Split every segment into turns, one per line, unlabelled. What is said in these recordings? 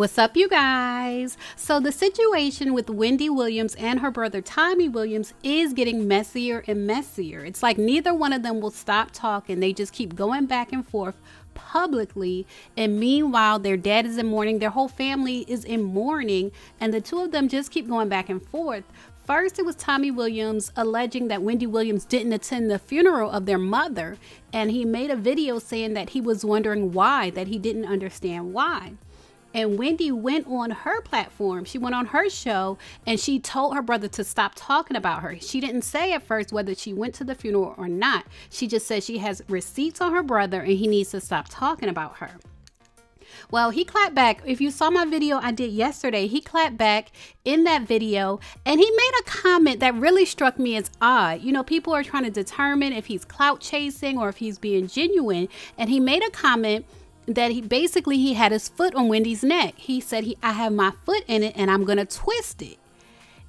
What's up, you guys? So the situation with Wendy Williams and her brother Tommy Williams is getting messier and messier. It's like neither one of them will stop talking. They just keep going back and forth publicly, and meanwhile their dad is in mourning, their whole family is in mourning, and the two of them just keep going back and forth. First, it was Tommy Williams alleging that Wendy Williams didn't attend the funeral of their mother, and he made a video saying that he was wondering why, that he didn't understand why. And Wendy went on her platform, she went on her show, and she told her brother to stop talking about her. She didn't say at first whether she went to the funeral or not. She just said she has receipts on her brother and he needs to stop talking about her. Well, he clapped back. If you saw my video I did yesterday, he clapped back in that video and he made a comment that really struck me as odd. You know, people are trying to determine if he's clout chasing or if he's being genuine. And he made a comment that he had his foot on Wendy's neck. He said, I have my foot in it and I'm going to twist it.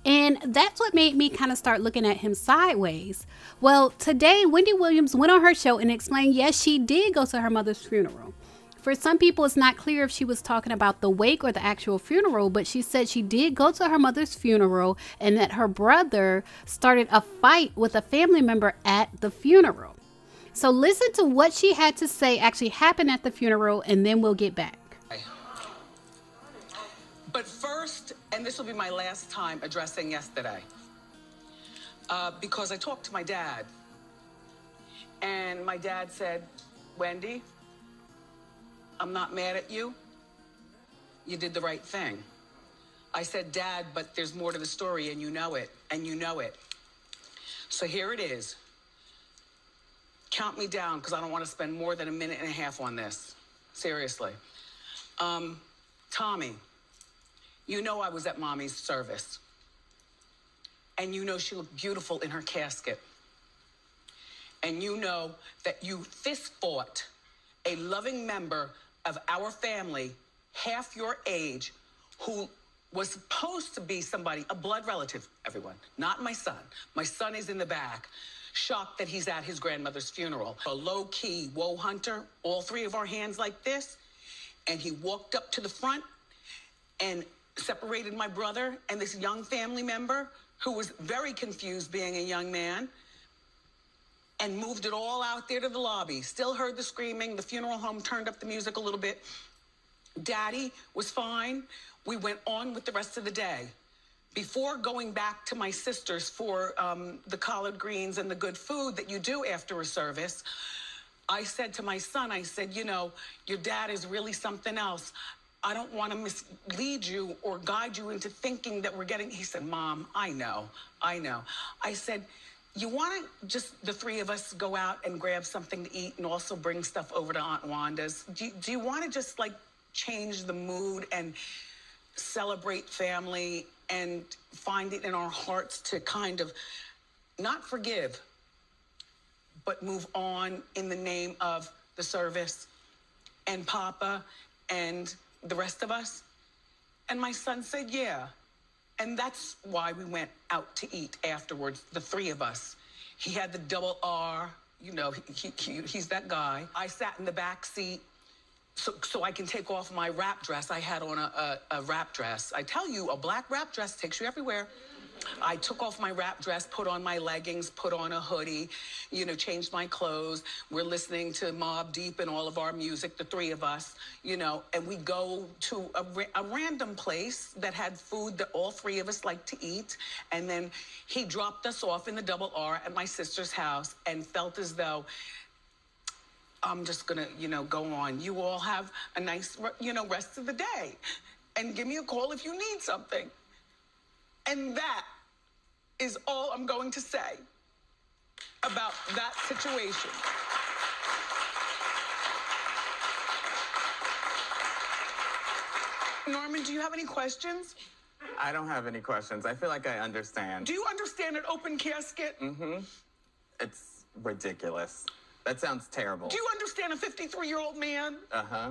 And that's what made me kind of start looking at him sideways. Well, today, Wendy Williams went on her show and explained, yes, she did go to her mother's funeral. For some people, it's not clear if she was talking about the wake or the actual funeral, but she said she did go to her mother's funeral and that her brother started a fight with a family member at the funeral. So listen to what she had to say actually happened at the funeral, and then we'll get back.
But first, and this will be my last time addressing yesterday, because I talked to my dad, and my dad said, Wendy, I'm not mad at you. You did the right thing. I said, Dad, but there's more to the story, and you know it, and you know it. So here it is. Count me down, because I don't want to spend more than a minute and a half on this. Seriously. Tommy, you know I was at Mommy's service. And you know she looked beautiful in her casket. And you know that you fist fought a loving member of our family, half your age, who was supposed to be somebody, a blood relative, everyone, not my son. My son is in the back, shocked that he's at his grandmother's funeral. A low-key woe hunter, all three of our hands like this, and he walked up to the front and separated my brother and this young family member who was very confused being a young man, and moved it all out there to the lobby. Still heard the screaming. The funeral home turned up the music a little bit. Daddy was fine. We went on with the rest of the day. Before going back to my sister's for the collard greens and the good food that you do after a service, I said to my son, I said, you know, your dad is really something else. I don't want to mislead you or guide you into thinking that we're getting... He said, Mom, I know. I said, you want to just, the three of us, go out and grab something to eat and also bring stuff over to Aunt Wanda's? Do you want to just, like, change the mood and celebrate family and find it in our hearts to kind of not forgive, but move on in the name of the service and Papa and the rest of us? And my son said, yeah. And that's why we went out to eat afterwards, the three of us. He had the double R, you know, he's that guy. I sat in the back seat so I can take off my wrap dress. I had on a wrap dress. I tell you, a black wrap dress takes you everywhere. I took off my wrap dress, put on my leggings, put on a hoodie, you know, changed my clothes. We're listening to Mobb Deep and all of our music, the three of us, you know, and we go to a random place that had food that all three of us like to eat. And then he dropped us off in the double R at my sister's house and felt as though, I'm just gonna, you know, go on. You all have a nice, you know, rest of the day. And give me a call if you need something. And that is all I'm going to say about that situation. Norman, do you have any questions?
I don't have any questions. I feel like I understand.
Do you understand an open casket?
Mm-hmm. It's ridiculous. That sounds terrible.
Do you understand a 53-year-old man?
Uh-huh.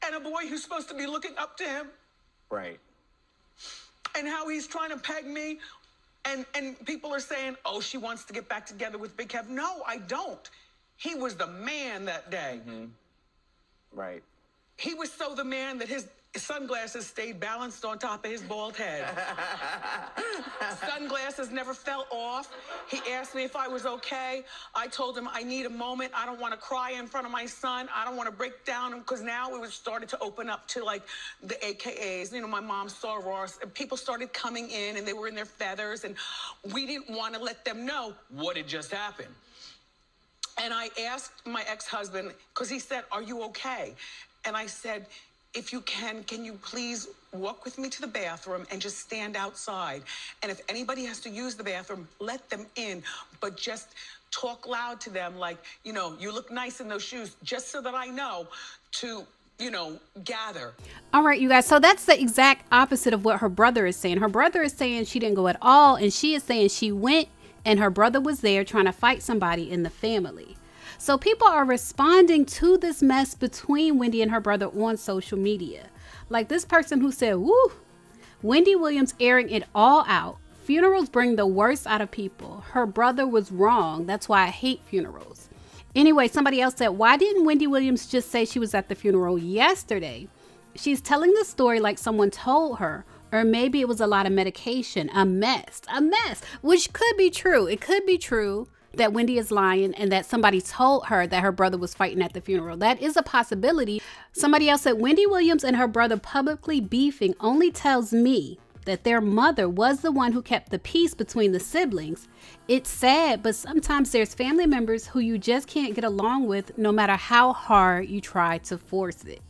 And a boy who's supposed to be looking up to him?
Right.
And how he's trying to peg me, and people are saying, oh, she wants to get back together with Big Kev. No, I don't. He was the man that day.
Mm-hmm. Right.
He was so the man that his sunglasses stayed balanced on top of his bald head. Sunglasses never fell off. He asked me if I was okay. I told him I need a moment. I don't want to cry in front of my son. I don't want to break down, because now it was started to open up to like the AKAs. You know, my mom saw Ross, and people started coming in, and they were in their feathers, and we didn't want to let them know what had just happened. And I asked my ex-husband, because he said, "Are you okay?" And I said, "If you can you please walk with me to the bathroom and just stand outside? And if anybody has to use the bathroom, let them in, but just talk loud to them, like, you know, you look nice in those shoes, just so that I know to, you know, gather."
All right, you guys. So that's the exact opposite of what her brother is saying. Her brother is saying she didn't go at all, and she is saying she went and her brother was there trying to fight somebody in the family. So people are responding to this mess between Wendy and her brother on social media. Like this person who said, "Woo, Wendy Williams airing it all out. Funerals bring the worst out of people. Her brother was wrong. That's why I hate funerals." Anyway, somebody else said, "Why didn't Wendy Williams just say she was at the funeral yesterday? She's telling the story like someone told her. Or maybe it was a lot of medication, a mess, which could be true. It could be true that Wendy is lying and that somebody told her that her brother was fighting at the funeral. That is a possibility." Somebody else said, "Wendy Williams and her brother publicly beefing only tells me that their mother was the one who kept the peace between the siblings. It's sad, but sometimes there's family members who you just can't get along with no matter how hard you try to force it."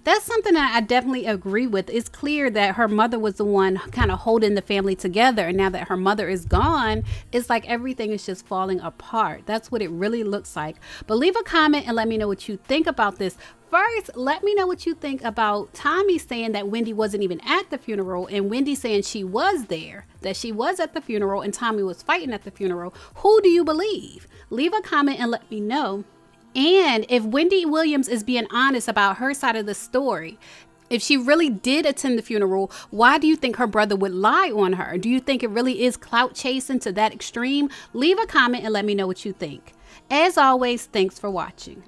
That's something that I definitely agree with. It's clear that her mother was the one kind of holding the family together. And now that her mother is gone, it's like everything is just falling apart. That's what it really looks like. But leave a comment and let me know what you think about this. First, let me know what you think about Tommy saying that Wendy wasn't even at the funeral and Wendy saying she was there, that she was at the funeral and Tommy was fighting at the funeral. Who do you believe? Leave a comment and let me know. And if Wendy Williams is being honest about her side of the story, if she really did attend the funeral, why do you think her brother would lie on her? Do you think it really is clout chasing to that extreme? Leave a comment and let me know what you think. As always, thanks for watching.